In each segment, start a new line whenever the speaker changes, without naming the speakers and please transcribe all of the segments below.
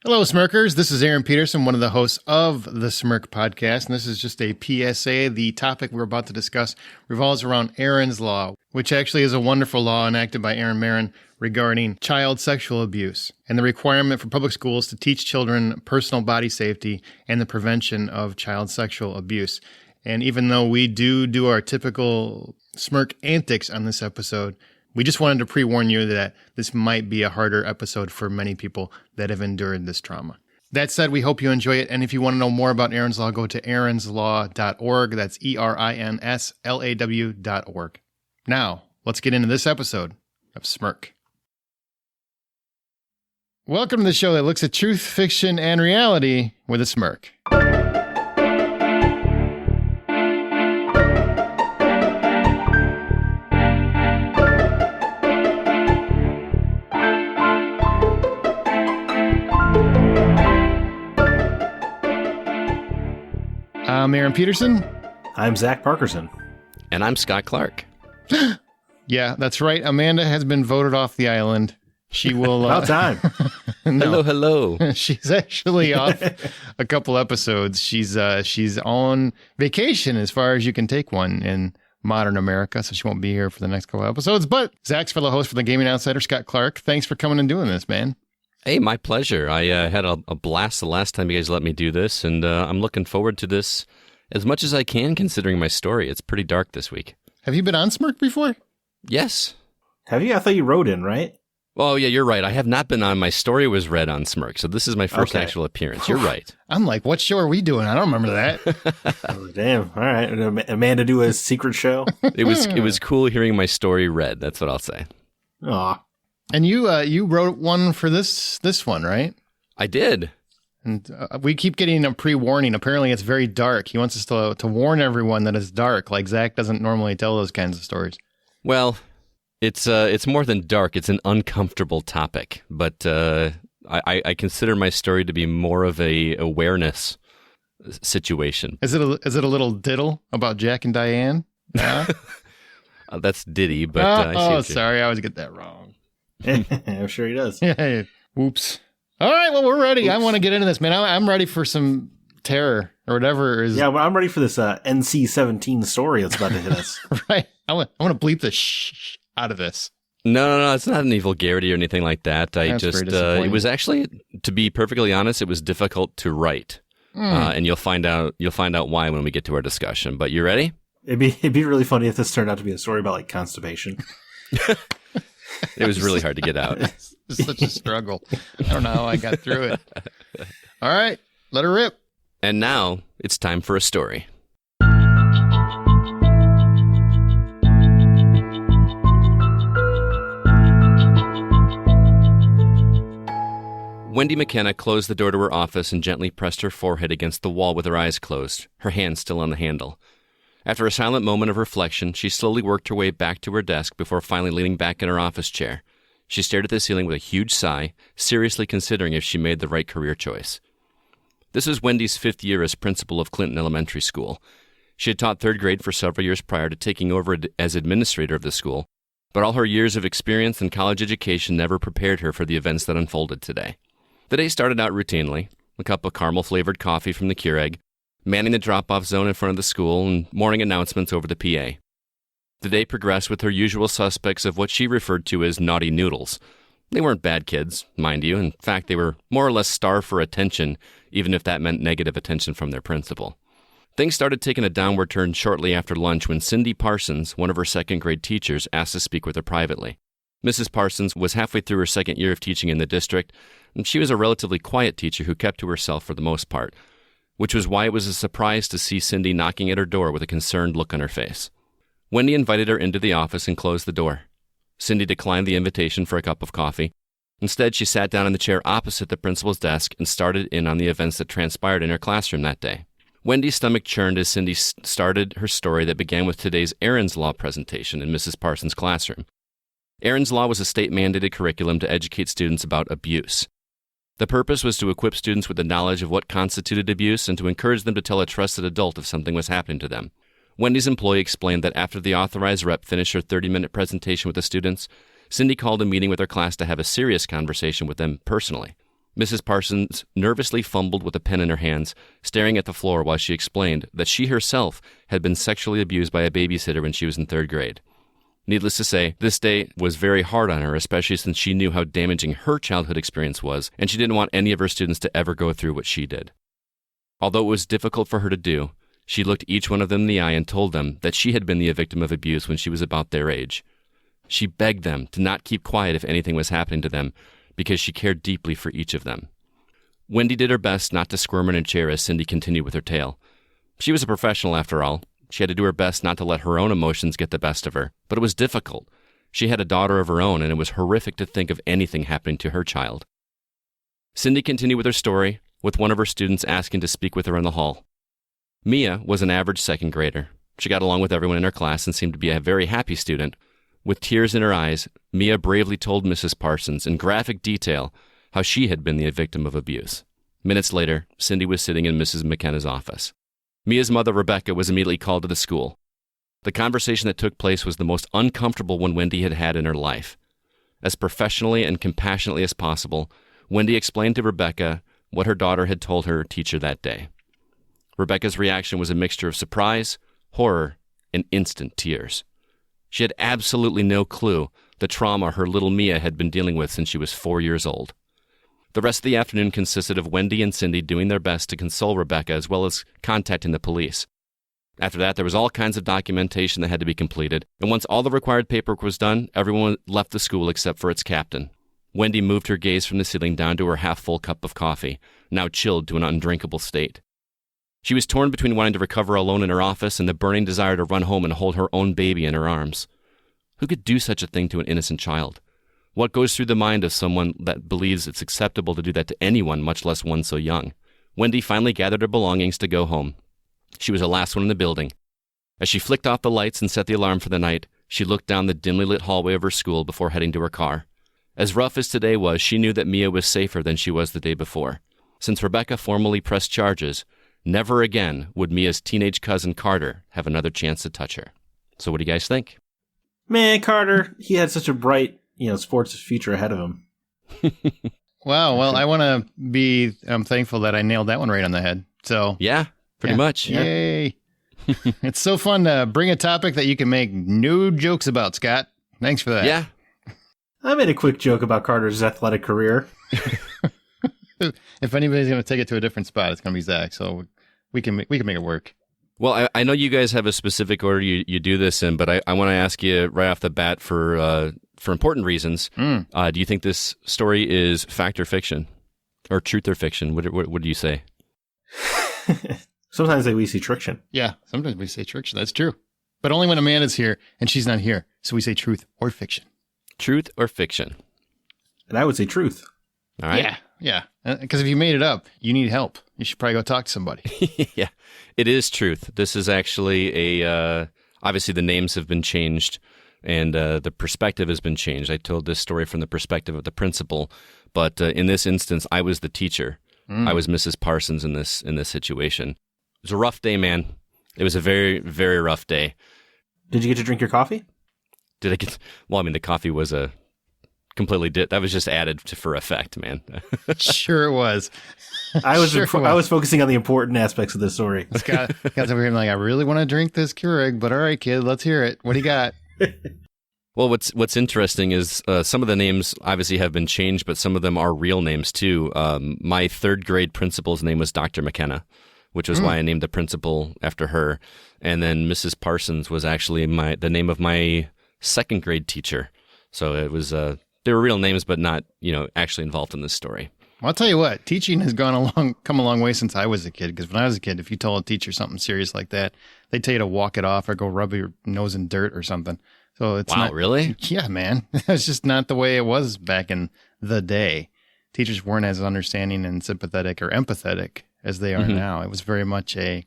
Hello, Smirkers. This is Aaron Peterson, one of the hosts of the Smirk Podcast, and this is just a PSA. The topic we're about to discuss revolves around Aaron's Law, which actually is a wonderful law enacted by Aaron Marin regarding child sexual abuse and the requirement for public schools to teach children personal body safety and the prevention of child sexual abuse. And even though we do our typical Smirk antics on this episode, we just wanted to pre-warn you that this might be a harder episode for many people that have endured this trauma. That said, we hope you enjoy it. And if you want to know more about Aaron's Law, go to aaronslaw.org. That's ERINSLAW.org. Now, let's get into this episode of Smirk. Welcome to the show that looks at truth, fiction, and reality with a smirk. I'm Aaron Peterson.
I'm Zack Parkerson.
And I'm Scott Clark.
Yeah, that's right. Amanda has been voted off the island. She will...
About time.
No.
Hello.
She's actually off a couple episodes. She's on vacation as far as you can take one in modern America, so she won't be here for the next couple episodes. But Zack's fellow host for the Gaming Outsider, Scott Clark, thanks for coming and doing this, man.
Hey, my pleasure. I had a blast the last time you guys let me do this, and I'm looking forward to this as much as I can, considering my story. It's pretty dark this week.
Have you been on Smirk before?
Yes.
Have you? I thought you wrote in, right?
Oh, yeah, you're right. I have not been on. My story was read on Smirk, so this is my first actual appearance. You're right.
I'm like, what show are we doing? I don't remember that.
Oh, damn. All right. Amanda do a secret show?
It was cool hearing my story read. That's what I'll say.
Aw.
And you wrote one for this one, right?
I did.
And we keep getting a pre-warning. Apparently, it's very dark. He wants us to warn everyone that it's dark. Like Zack doesn't normally tell those kinds of stories.
Well, it's more than dark. It's an uncomfortable topic. But I consider my story to be more of a awareness situation.
Is it a little diddle about Jack and Diane? Yeah?
That's Diddy, but
sorry, I always get that wrong.
I'm sure he does.
Yeah. Whoops. All right, well, we're ready. I want to get into this, man. I'm ready for some terror or whatever is.
Yeah, well, I'm ready for this NC-17 story that's about to hit us.
Right. I want to bleep the shh out of this.
No. It's not an evil Garrity or anything like that.
That's
It was actually, to be perfectly honest, it was difficult to write, and you'll find out why when we get to our discussion. But you ready?
It'd be really funny if this turned out to be a story about like constipation.
It was really hard to get out.
It's such a struggle. I don't know how I got through it. All right, let her rip.
And now it's time for a story. Wendy McKenna closed the door to her office and gently pressed her forehead against the wall with her eyes closed, her hand still on the handle. After a silent moment of reflection, she slowly worked her way back to her desk before finally leaning back in her office chair. She stared at the ceiling with a huge sigh, seriously considering if she made the right career choice. This was Wendy's 5th year as principal of Clinton Elementary School. She had taught 3rd grade for several years prior to taking over as administrator of the school, but all her years of experience and college education never prepared her for the events that unfolded today. The day started out routinely, a cup of caramel-flavored coffee from the Keurig, manning the drop-off zone in front of the school, and morning announcements over the PA. The day progressed with her usual suspects of what she referred to as naughty noodles. They weren't bad kids, mind you. In fact, they were more or less starved for attention, even if that meant negative attention from their principal. Things started taking a downward turn shortly after lunch when Cindy Parsons, one of her 2nd grade teachers, asked to speak with her privately. Mrs. Parsons was halfway through her 2nd year of teaching in the district, and she was a relatively quiet teacher who kept to herself for the most part, which was why it was a surprise to see Cindy knocking at her door with a concerned look on her face. Wendy invited her into the office and closed the door. Cindy declined the invitation for a cup of coffee. Instead, she sat down in the chair opposite the principal's desk and started in on the events that transpired in her classroom that day. Wendy's stomach churned as Cindy started her story that began with today's Aaron's Law presentation in Mrs. Parsons' classroom. Aaron's Law was a state-mandated curriculum to educate students about abuse. The purpose was to equip students with the knowledge of what constituted abuse and to encourage them to tell a trusted adult if something was happening to them. Wendy's employee explained that after the authorized rep finished her 30-minute presentation with the students, Cindy called a meeting with her class to have a serious conversation with them personally. Mrs. Parsons nervously fumbled with a pen in her hands, staring at the floor while she explained that she herself had been sexually abused by a babysitter when she was in 3rd grade. Needless to say, this day was very hard on her, especially since she knew how damaging her childhood experience was, and she didn't want any of her students to ever go through what she did. Although it was difficult for her to do, she looked each one of them in the eye and told them that she had been the victim of abuse when she was about their age. She begged them to not keep quiet if anything was happening to them, because she cared deeply for each of them. Wendy did her best not to squirm in her chair as Cindy continued with her tale. She was a professional after all. She had to do her best not to let her own emotions get the best of her, but it was difficult. She had a daughter of her own, and it was horrific to think of anything happening to her child. Cindy continued with her story, with one of her students asking to speak with her in the hall. Mia was an average 2nd grader. She got along with everyone in her class and seemed to be a very happy student. With tears in her eyes, Mia bravely told Mrs. Parsons in graphic detail how she had been the victim of abuse. Minutes later, Cindy was sitting in Mrs. McKenna's office. Mia's mother, Rebecca, was immediately called to the school. The conversation that took place was the most uncomfortable one Wendy had had in her life. As professionally and compassionately as possible, Wendy explained to Rebecca what her daughter had told her teacher that day. Rebecca's reaction was a mixture of surprise, horror, and instant tears. She had absolutely no clue the trauma her little Mia had been dealing with since she was 4 years old. The rest of the afternoon consisted of Wendy and Cindy doing their best to console Rebecca as well as contacting the police. After that, there was all kinds of documentation that had to be completed, and once all the required paperwork was done, everyone left the school except for its captain. Wendy moved her gaze from the ceiling down to her half-full cup of coffee, now chilled to an undrinkable state. She was torn between wanting to recover alone in her office and the burning desire to run home and hold her own baby in her arms. Who could do such a thing to an innocent child? What goes through the mind of someone that believes it's acceptable to do that to anyone, much less one so young? Wendy finally gathered her belongings to go home. She was the last one in the building. As she flicked off the lights and set the alarm for the night, she looked down the dimly lit hallway of her school before heading to her car. As rough as today was, she knew that Mia was safer than she was the day before. Since Rebecca formally pressed charges, never again would Mia's teenage cousin Carter have another chance to touch her. So what do you guys think?
Man, Carter, he had such a bright, sports future ahead of him.
Wow. Well, I want to be thankful that I nailed that one right on the head. So
yeah, pretty much.
Yay. It's so fun to bring a topic that you can make no jokes about, Scott. Thanks for that.
Yeah.
I made a quick joke about Carter's athletic career.
If anybody's going to take it to a different spot, it's going to be Zack. So we can make it work.
Well, I know you guys have a specific order you do this in, but I want to ask you right off the bat for important reasons. Do you think this story is fact or fiction, or truth or fiction? What do you say?
Sometimes we say triction.
Yeah, sometimes we say triction. That's true. But only when Amanda's here and she's not here. So we say truth or fiction.
Truth or fiction?
And I would say truth.
All right.
Yeah. Because if you made it up, you need help. You should probably go talk to somebody.
Yeah, it is truth. This is actually obviously the names have been changed and the perspective has been changed. I told this story from the perspective of the principal, but in this instance, I was the teacher. I was Mrs. Parsons in this situation. It was a rough day, man. It was a very, very rough day.
Did you get to drink your coffee?
Did I get? Well, I mean, the coffee was a completely that was just added for effect, man.
Sure it was.
I was focusing on the important aspects of the story.
Scott over here like, I really want to drink this Keurig, but all right, kid, let's hear it. What do you got?
Well, what's interesting is some of the names obviously have been changed, but some of them are real names too. My 3rd grade principal's name was Dr. McKenna, which was why I named the principal after her. And then Mrs. Parsons was actually the name of my 2nd grade teacher. So it was they were real names, but not actually involved in this story.
Well, I'll tell you what, teaching has come a long way since I was a kid. Because when I was a kid, if you told a teacher something serious like that, they'd tell you to walk it off or go rub your nose in dirt or something. So it's
wow, really?
Yeah, man. That's just not the way it was back in the day. Teachers weren't as understanding and sympathetic or empathetic as they are now. It was very much a,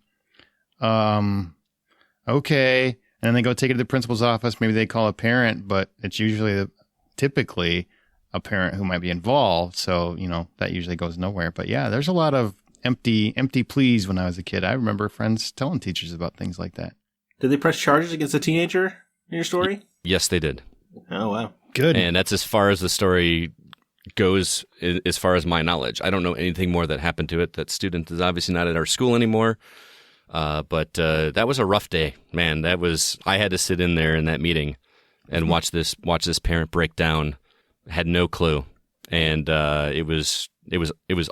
okay. And then they go take it to the principal's office. Maybe they call a parent, but it's usually typically a parent who might be involved. So, that usually goes nowhere. But yeah, there's a lot of empty pleas when I was a kid. I remember friends telling teachers about things like that.
Did they press charges against a teenager in your story?
Yes, they did.
Oh, wow.
Good.
And that's as far as the story goes as far as my knowledge. I don't know anything more that happened to it. That student is obviously not at our school anymore. But that was a rough day, man. I had to sit in there in that meeting and watch this parent break down. Had no clue, and it was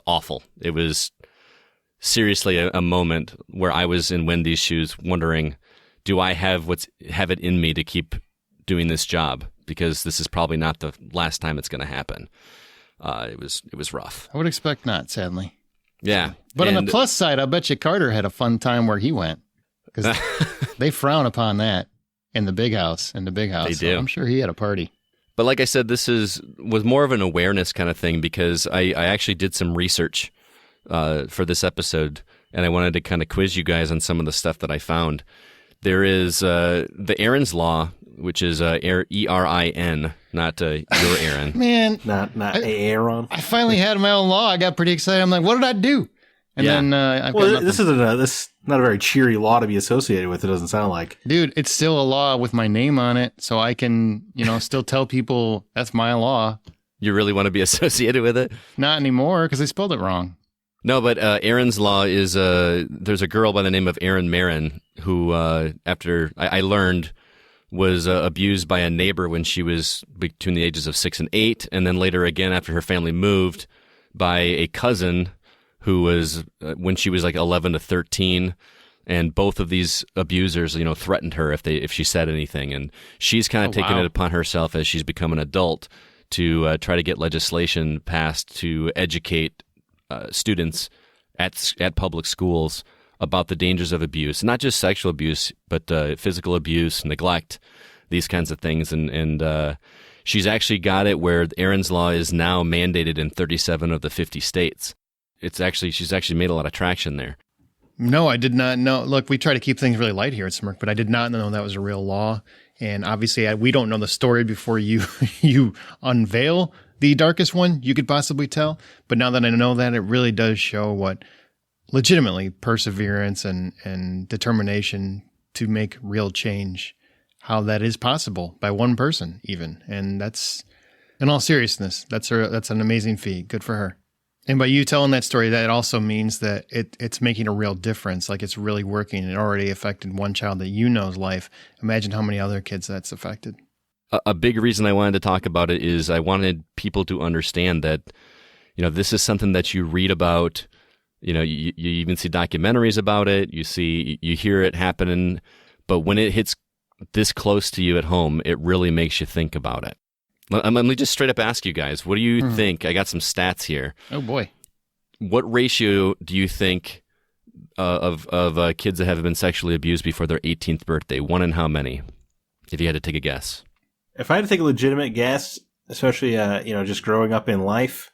awful. It was seriously a moment where I was in Wendy's shoes, wondering, do I have it in me to keep doing this job? Because this is probably not the last time it's going to happen. It was rough.
I would expect not, sadly.
Yeah.
But on the plus side, I bet you Carter had a fun time where he went, because they frown upon that in the big house.
They
So
do.
I'm sure he had a party.
But like I said, this was more of an awareness kind of thing, because I actually did some research for this episode, and I wanted to kind of quiz you guys on some of the stuff that I found. There is the Aaron's Law, which is ERIN, not your Aaron.
Man,
Not Aaron.
I finally had my own law. I got pretty excited. I'm like, what did I do? And
Yeah.
then I've got
Well,
nothing.
this is not a very cheery law to be associated with. It doesn't sound like.
Dude, it's still a law with my name on it, so I can, still tell people that's my law.
You really want to be associated with it?
Not anymore, because they spelled it wrong.
No, but Aaron's Law is there's a girl by the name of Erin Marin who, after I learned, was abused by a neighbor when she was between the ages of 6 and 8, and then later again after her family moved by a cousin who was when she was like 11 to 13. And both of these abusers, threatened her if she said anything, and she's kind of taken it upon herself as she's become an adult to try to get legislation passed to educate students at public schools about the dangers of abuse, not just sexual abuse, but physical abuse, neglect, these kinds of things. And she's actually got it where Aaron's Law is now mandated in 37 of the 50 states. She's actually made a lot of traction there.
No, I did not know. Look, we try to keep things really light here at Smirk, but I did not know that was a real law. And obviously, we don't know the story before you unveil the darkest one you could possibly tell. But now that I know that, it really does show what legitimately perseverance and determination to make real change, how that is possible by one person even. And that's, in all seriousness, that's an amazing feat. Good for her. And by you telling that story, that also means that it's making a real difference. Like, it's really working. It already affected one child that know's life. Imagine how many other kids that's affected.
A big reason I wanted to talk about it is I wanted people to understand that, this is something that you read about. You even see documentaries about it. You hear it happening, but when it hits this close to you at home, it really makes you think about it. Let me just straight up ask you guys, what do you think? I got some stats here.
Oh, boy.
What ratio do you think of kids that have been sexually abused before their 18th birthday? One in how many? If you had to take a guess.
If I had to take a legitimate guess, especially just growing up in life,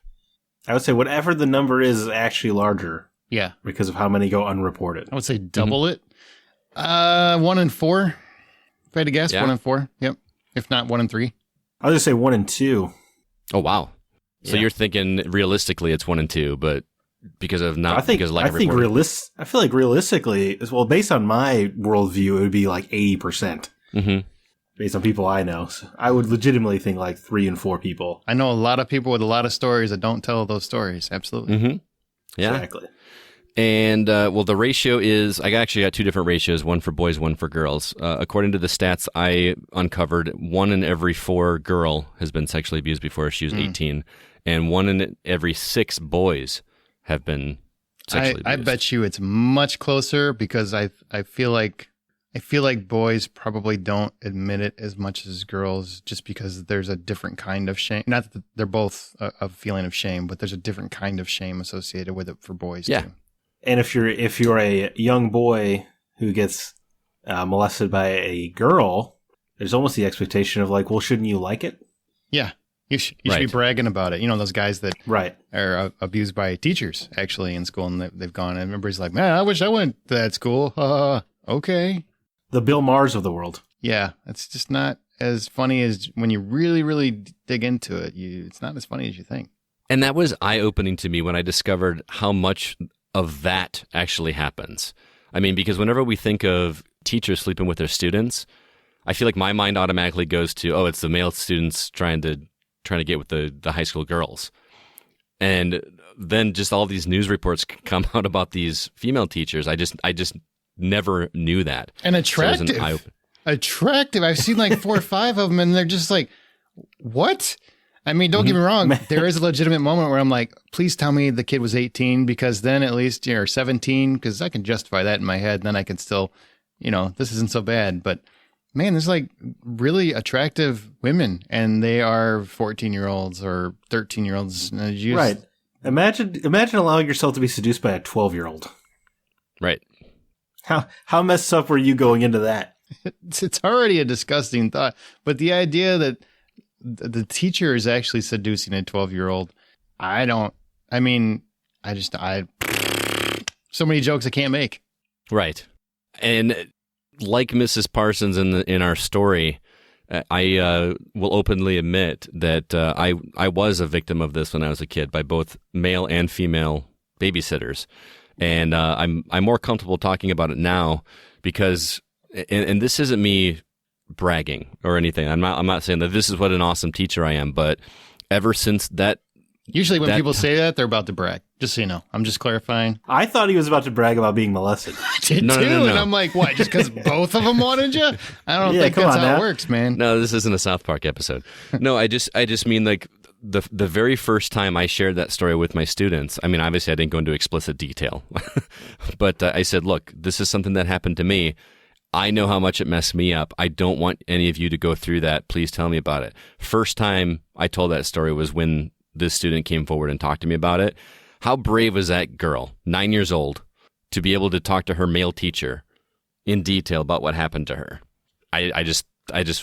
I would say whatever the number is actually larger.
Yeah.
Because of how many go unreported.
I would say double it. 1 in 4. If I had to guess,
Yeah.
1 in 4. Yep. If not 1 in 3.
I'll just say 1 and 2.
Oh, wow. So
Yeah.
you're thinking realistically it's 1 and 2, but because of not
I think
because of lack of reporting.
I feel like realistically, as well, based on my worldview, it would be like 80%.
Mm-hmm.
Based on people I know. So I would legitimately think like 3 and 4 people.
I know a lot of people with a lot of stories that don't tell those stories. Absolutely.
Mm-hmm. Yeah.
Exactly.
And, the ratio is, I actually got 2 different ratios, one for boys, one for girls. According to the stats I uncovered, 1 in every 4 girl has been sexually abused before she was 18, and 1 in every 6 boys have been sexually
I
abused.
bet you it's much closer, because I feel like boys probably don't admit it as much as girls, just because there's a different kind of shame. Not that they're both a feeling of shame, but there's a different kind of shame associated with it for boys
Yeah.
too.
And if you're a young boy who gets molested by a girl, there's almost the expectation of like, well, shouldn't you like it?
Yeah. You should be
Right.
bragging about it. Those guys that
Right.
are abused by teachers actually in school, and they've gone, and everybody's like, man, I wish I went to that school. Okay.
The Bill Maher's of the world.
Yeah. It's just not as funny as when you really, really dig into it. It's not as funny as you think.
And that was eye-opening to me when I discovered how much of that actually happens. I mean, because whenever we think of teachers sleeping with their students, I feel like my mind automatically goes to, oh, it's the male students trying to trying to get with the high school girls. And then just all these news reports come out about these female teachers. I just never knew that.
And
So it was
attractive. Attractive. I've seen like 4 or 5 of them, and they're just like, what? I mean, don't get me wrong. There is a legitimate moment where I'm like, please tell me the kid was 18, because then at least you're 17, because I can justify that in my head. And then I can still, this isn't so bad. But man, there's like really attractive women, and they are 14-year-olds or 13-year-olds.
Right. Imagine allowing yourself to be seduced by a 12-year-old.
Right.
How messed up were you going into that?
It's already a disgusting thought. But the idea that the teacher is actually seducing a 12-year-old, so many jokes I can't make.
Right. And like Mrs. Parsons in our story, I will openly admit that I was a victim of this when I was a kid by both male and female babysitters. And I'm more comfortable talking about it now because, and this isn't me bragging or anything. I'm not saying that this is what an awesome teacher I am, but ever since that.
Usually when people say that, they're about to brag. Just so you know. I'm just clarifying.
I thought he was about to brag about being molested.
I did too. And I'm like, what? Just because both of them wanted you? I don't think that's how it works, man.
No, this isn't a South Park episode. No, I just mean like the very first time I shared that story with my students. I mean, obviously I didn't go into explicit detail, but I said, look, this is something that happened to me. I know how much it messed me up. I don't want any of you to go through that. Please tell me about it. First time I told that story was when this student came forward and talked to me about it. How brave was that girl, 9 years old, to be able to talk to her male teacher in detail about what happened to her? I just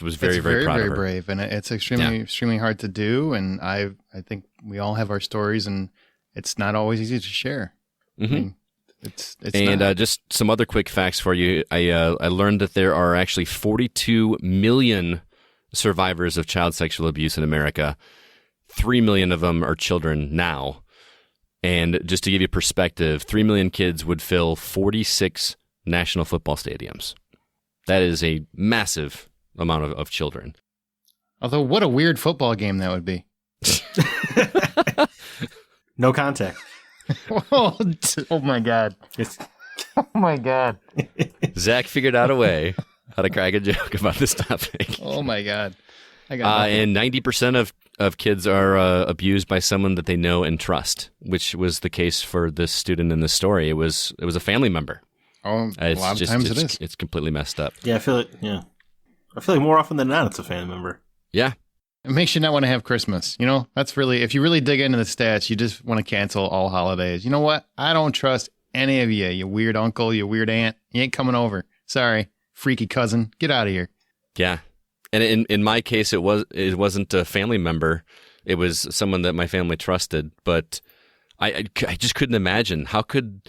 was very, very proud of her.
Very brave, and it's extremely hard to do. And I think we all have our stories, and it's not always easy to share.
Mm-hmm.
I mean, it's
just some other quick facts for you. I learned that there are actually 42 million survivors of child sexual abuse in America. 3 million of them are children now. And just to give you perspective, 3 million kids would fill 46 national football stadiums. That is a massive amount of children.
Although, what a weird football game that would be.
No contact.
Oh my God. Oh my God.
Zack figured out a way how to crack a joke about this topic.
Oh my God.
And 90% of kids are abused by someone that they know and trust, which was the case for this student in this story. It was a family member.
Oh, a lot of times it is.
It's completely messed up.
Yeah, I feel like more often than not it's a family member.
Yeah.
It makes you not want to have Christmas. That's really, if you really dig into the stats, you just want to cancel all holidays. You know what? I don't trust any of you, you weird uncle, you weird aunt. You ain't coming over. Sorry, freaky cousin. Get out of here.
Yeah. And in my case, it wasn't a family member. It was someone that my family trusted. But I just couldn't imagine. How could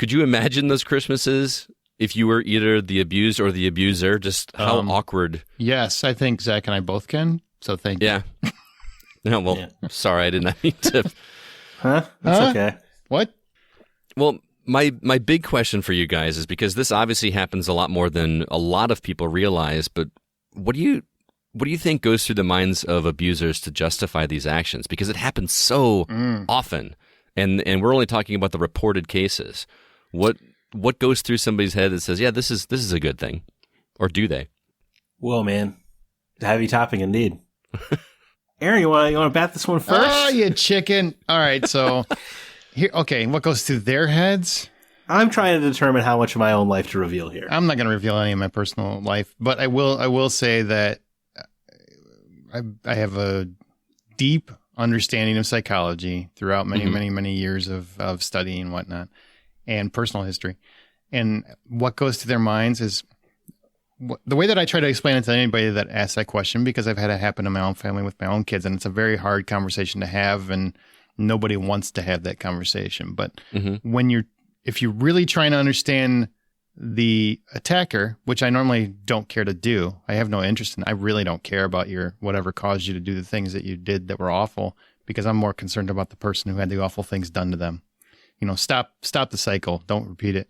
you imagine those Christmases if you were either the abused or the abuser? Just how awkward.
Yes, I think Zach and I both can. So thank you.
Yeah. No, well, yeah. Sorry, I did not mean to.
Huh? That's okay.
What?
Well, my big question for you guys is, because this obviously happens a lot more than a lot of people realize, but what do you think goes through the minds of abusers to justify these actions? Because it happens so often, and we're only talking about the reported cases. What goes through somebody's head that says, yeah, this is a good thing, or do they?
Whoa, man, heavy topic indeed. Aaron, you want to bat this one first?
Oh, you chicken! All right, so here, okay, what goes through their heads?
I'm trying to determine how much of my own life to reveal here.
I'm not going to reveal any of my personal life, but I will say that I have a deep understanding of psychology throughout many years of studying and whatnot, and personal history. And what goes through their minds is the way that I try to explain it to anybody that asks that question, because I've had it happen in my own family with my own kids, and it's a very hard conversation to have, and nobody wants to have that conversation. But if you're really trying to understand the attacker, which I normally don't care to do, I have no interest in. I really don't care about whatever caused you to do the things that you did that were awful, because I'm more concerned about the person who had the awful things done to them. Stop the cycle. Don't repeat it.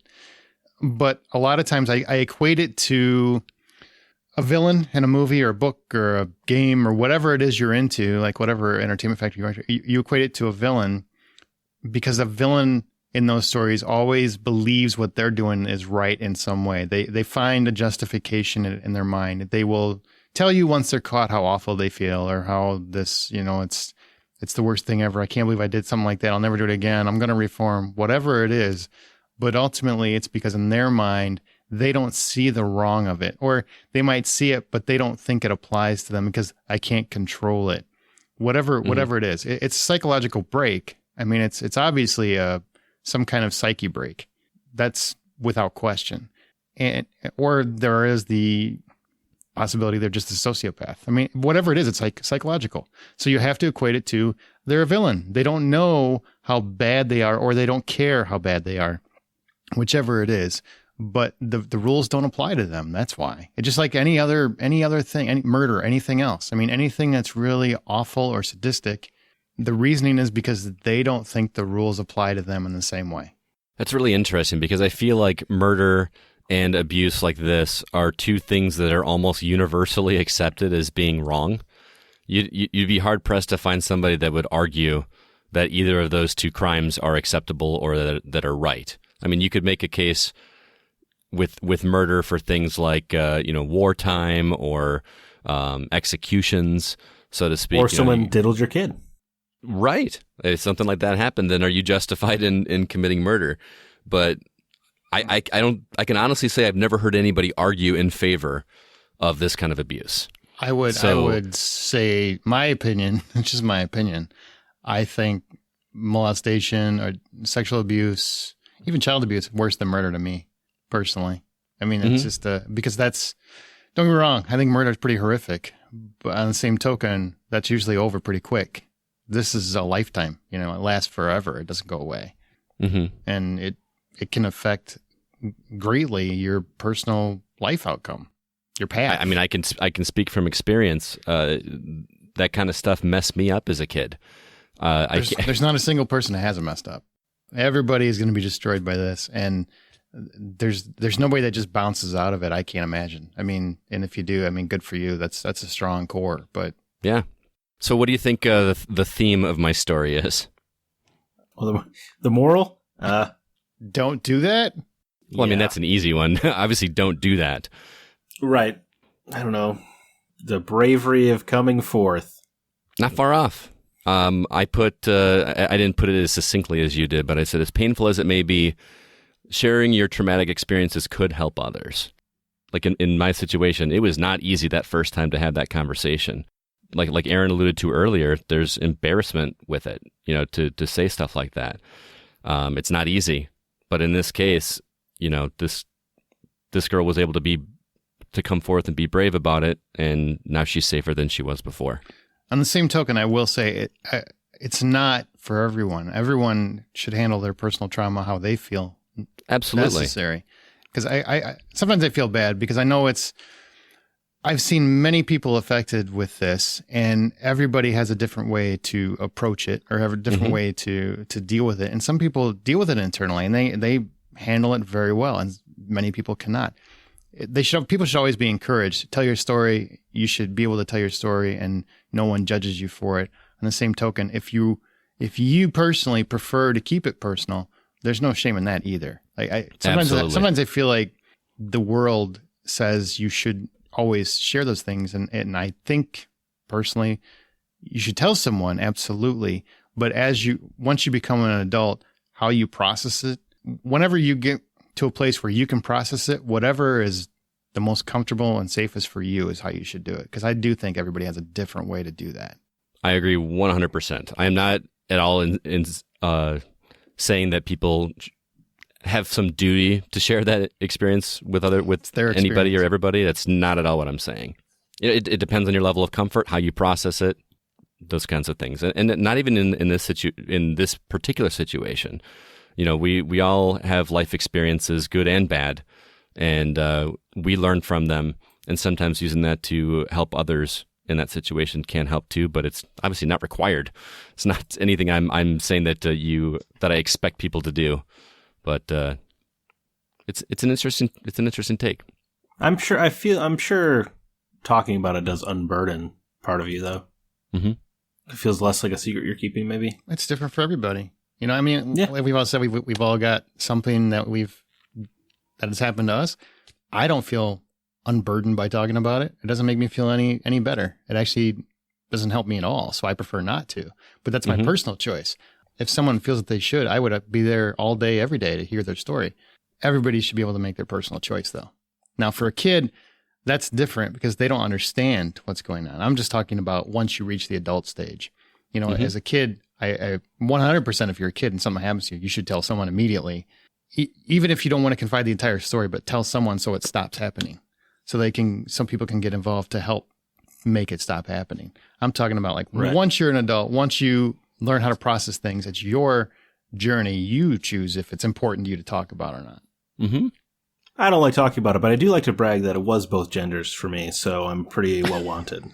But a lot of times I equate it to a villain in a movie or a book or a game or whatever it is you're into, like whatever entertainment factor you're into, you equate it to a villain because a villain in those stories always believes what they're doing is right in some way. They find a justification in their mind. They will tell you once they're caught how awful they feel or how this, it's the worst thing ever. I can't believe I did something like that. I'll never do it again. I'm going to reform, whatever it is. But ultimately, it's because in their mind, they don't see the wrong of it. Or they might see it, but they don't think it applies to them because I can't control it. Whatever it is. It's a psychological break. I mean, it's obviously some kind of psyche break. That's without question. Or there is the possibility they're just a sociopath. I mean, whatever it is, it's like psychological. So you have to equate it to they're a villain. They don't know how bad they are, or they don't care how bad they are, whichever it is. But the rules don't apply to them. That's why. It's just like any other thing, any murder, anything else. I mean, anything that's really awful or sadistic, the reasoning is because they don't think the rules apply to them in the same way.
That's really interesting because I feel like murder and abuse like this are two things that are almost universally accepted as being wrong. You'd be hard-pressed to find somebody that would argue that either of those two crimes are acceptable or that are right. I mean, you could make a case with murder for things like wartime or executions, so to speak.
Or someone diddled your kid.
Right. If something like that happened, then are you justified in committing murder? But I can honestly say I've never heard anybody argue in favor of this kind of abuse.
I would say my opinion, it's just my opinion. I think molestation or sexual abuse, even child abuse, is worse than murder to me, personally. I mean, it's just because don't get me wrong, I think murder is pretty horrific. But on the same token, that's usually over pretty quick. This is a lifetime, it lasts forever. It doesn't go away. Mm-hmm. And it can affect greatly your personal life outcome, your path.
I mean, I can speak from experience. That kind of stuff messed me up as a kid.
There's not a single person that hasn't messed up. Everybody is going to be destroyed by this, and there's nobody that just bounces out of it. I can't imagine. I mean, and if you do, I mean, good for you. That's a strong core. But
yeah. So, what do you think the theme of my story is?
Well, the moral.
Don't do that.
Well, I mean, that's an easy one. Obviously, don't do that.
Right. I don't know. The bravery of coming forth.
Not far off. I didn't put it as succinctly as you did, but I said, as painful as it may be, sharing your traumatic experiences could help others. Like in my situation, it was not easy that first time to have that conversation. Like Aaron alluded to earlier, there's embarrassment with it, to say stuff like that. It's not easy. But in this case, this girl was able to come forth and be brave about it, and now she's safer than she was before.
On the same token, I will say it's not for everyone. Everyone should handle their personal trauma how they feel
absolutely
necessary. Because I sometimes I feel bad because I know I've seen many people affected with this, and everybody has a different way to approach it or have a different way to deal with it. And some people deal with it internally, and they handle it very well, and many people cannot. People should always be encouraged. Tell your story. You should be able to tell your story, and no one judges you for it. On the same token, if you personally prefer to keep it personal, there's no shame in that either. Sometimes I feel like the world says you should always share those things, and I think personally you should tell someone, absolutely. But once you become an adult, how you process it, whenever you get to a place where you can process it, whatever is the most comfortable and safest for you is how you should do it. Because I do think everybody has a different way to do that.
I agree 100%. I am not at all in saying that people have some duty to share that experience with anybody or everybody. That's not at all what I'm saying. It depends on your level of comfort, how you process it, those kinds of things, and not even in this particular situation. We all have life experiences, good and bad, and we learn from them. And sometimes using that to help others in that situation can help too. But it's obviously not required. It's not anything I'm saying that I expect people to do. But it's an interesting take.
I'm sure talking about it does unburden part of you, though.
Mm-hmm.
It feels less like a secret you're keeping, maybe.
It's different for everybody. You know, I mean,
Yeah.
like we've all said, we've all got something that has happened to us. I don't feel unburdened by talking about it. It doesn't make me feel any better. It actually doesn't help me at all. So I prefer not to. But that's my personal choice. If someone feels that they should, I would be there all day, every day to hear their story. Everybody should be able to make their personal choice, though. Now, for a kid, that's different because they don't understand what's going on. I'm just talking about once you reach the adult stage. You know, as a kid, I 100% if you're a kid and something happens to you, you should tell someone immediately, even if you don't want to confide the entire story, but tell someone so it stops happening. So some people can get involved to help make it stop happening. I'm talking about like once you're an adult, once you learn how to process things, it's your journey. You choose if it's important to you to talk about or not.
Mm-hmm.
I don't like talking about it, but I do like to brag that it was both genders for me, so I'm pretty well wanted.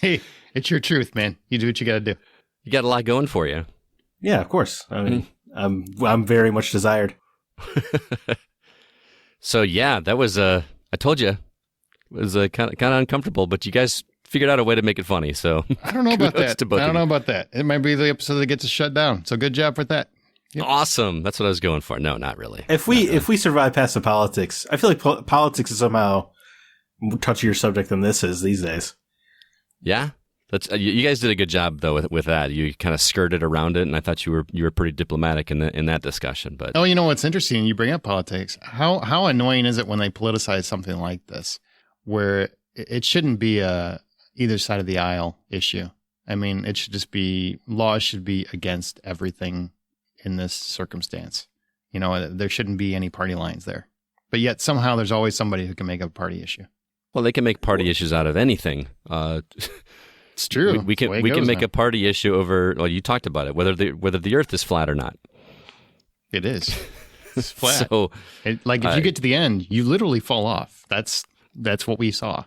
Hey, it's your truth, man. You do what you got to do.
You got a lot going for you.
Yeah, of course. I mean, I'm very much desired.
So yeah, that was I told you it was kind of uncomfortable, but you guys figured out a way to make it funny. So
I don't know about
kudos
that.
to both
I don't
of
know
you.
about that. It might be the episode that gets us shut down. So good job with that. Yep.
Awesome. That's what I was going for. No, not really.
If we survive past the politics, I feel like politics is somehow touchier subject than this is these days.
Yeah, that's you guys did a good job though with that. You kind of skirted around it, and I thought you were pretty diplomatic in that discussion. But
Oh, you know what's interesting? You bring up politics. How annoying is it when they politicize something like this, where it shouldn't be a either side of the aisle issue? I mean, it should just be laws should be against everything in this circumstance. You know, there shouldn't be any party lines there. But yet somehow there's always somebody who can make a party issue.
well, they can make party issues out of anything.
It's true.
We can make a party issue over. Well, you talked about it, whether the Earth is flat or not.
It is. It's flat.
So,
If you get to the end, you literally fall off. That's what we saw.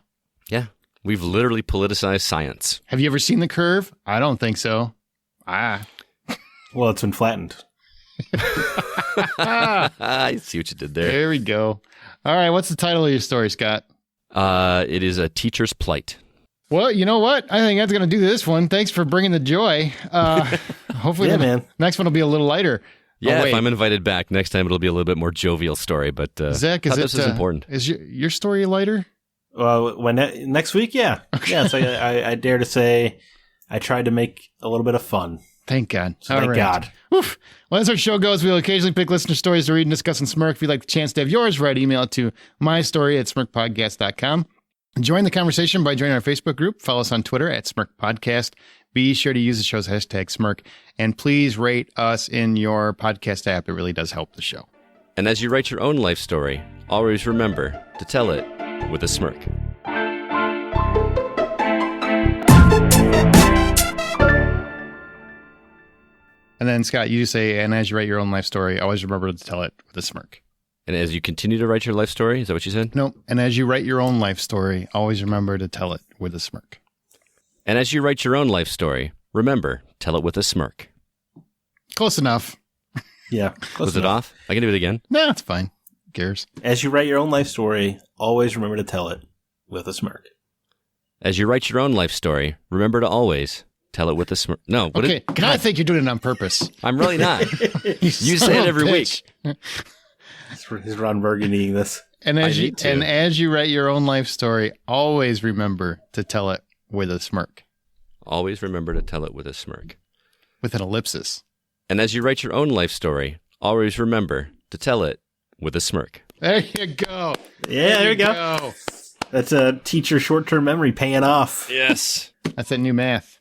yeah, we've literally politicized science.
Have you ever seen the curve? I don't think so.
Well, it's been flattened.
I see what you did there.
There we go. All right, what's the title of your story, Scott?
It is A Teacher's Plight.
Well, you know what? I think that's going to do this one. Thanks for bringing the joy. Hopefully,
Yeah,
the
man.
next one will be a little lighter.
Yeah,
Oh, wait.
if I'm invited back next time, it'll be a little bit more jovial story. But
Zach,
this is important.
Is your story lighter?
Well, next week, yeah. Yeah, so I dare to say I tried to make a little bit of fun.
Thank God.
So thank God.
Oof. Well, as our show goes, we'll occasionally pick listener stories to read and discuss on Smirk. If you'd like the chance to have yours read, email it to mystory@smirkpodcast.com. Join the conversation by joining our Facebook group. Follow us on Twitter @SmirkPodcast. Be sure to use the show's hashtag Smirk. And please rate us in your podcast app. It really does help the show.
And as you write your own life story, always remember to tell it with a smirk.
And then, Scott, you say, and as you write your own life story, always remember to tell it with a smirk.
And as you continue to write your life story, is that what you said?
No, and as you write your own life story, always remember to tell it with a smirk.
And as you write your own life story, remember, tell it with a smirk.
Close enough.
Yeah. close
Was it
enough.
off? I can do it again.
No, it's fine. Who cares?
As you write your own life story, always remember to tell it with a smirk.
As you write your own life story, remember to always tell it with a smirk. No, what
Okay, now I think you're doing it on purpose.
I'm really not. You say it every week.
Is Ron Burgundy this?
And
I
as
need to.
as you write your own life story, always remember to tell it with a smirk,
Always remember to tell it with a smirk.
with an ellipsis.
And as you write your own life story, always remember to tell it with a smirk.
There you go.
Yeah, there you go. That's a teacher short-term memory paying off.
Yes.
That's that new math.